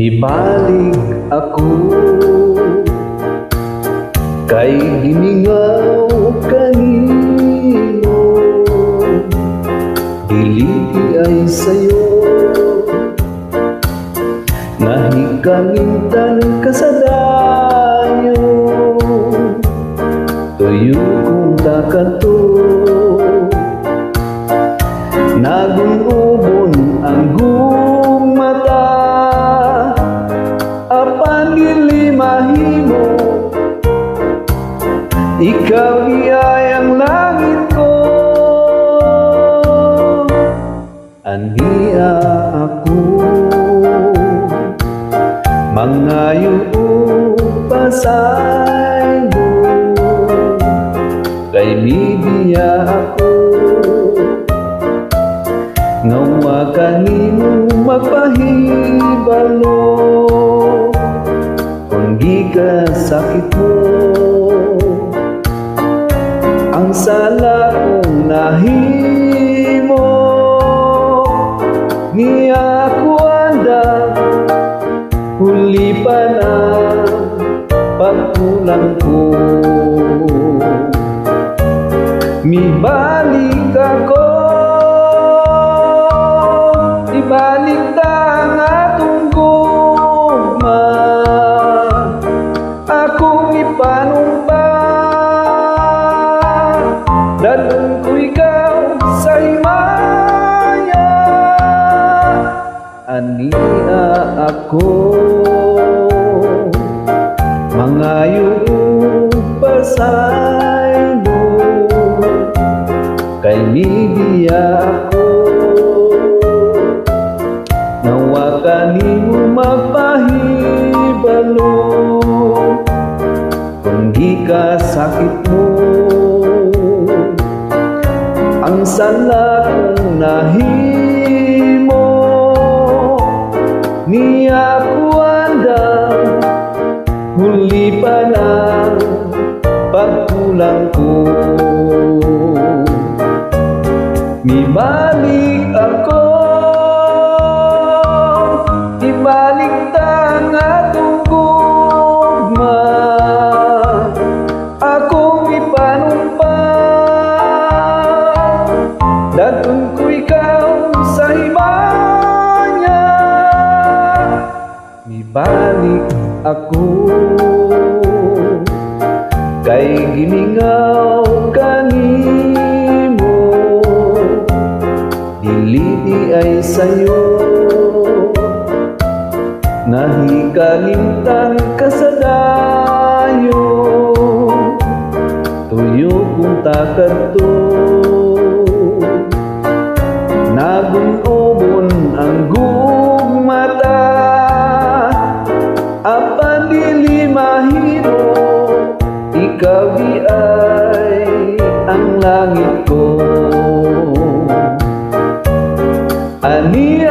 Mibalik ako kay giningaw kanimo, dili ay sayo nahikalintan ka sa dayo, tuyo kong takato nagunubon ang gumata apan dili mahimo, ikaw iyay ang langit ko. Ania ako mangayo pasay mo, kay midiya ako ngawa kanimo magpahibalo, kung di ka sakit mo ang sala kong nahimo, niya ako anda huli pa na pagkulang ko. Mibalik ako, ibalik ta ang atong gugma, akong ipanumpa, dalon ko ikaw sa himaya. Ania ako mangayo pasay mo, kay midiya ako nawa kanimo magpahibalo, kung di ka sakit mo ang sala kong nahimo, niya ko anda huli pa na pagkulang ko. Mibalik ako, ibalik ta ang atong gugma, akong ipanumpa, daton ko ikaw sa himaya. Mibalik ako kay giningaw kanimo, dili di ay sayo nahikalimtan ka sa dayo, tuyo kong takato nagunobon ang gugmata apan dili mahimo, ikaw ay ang langit ko. Ania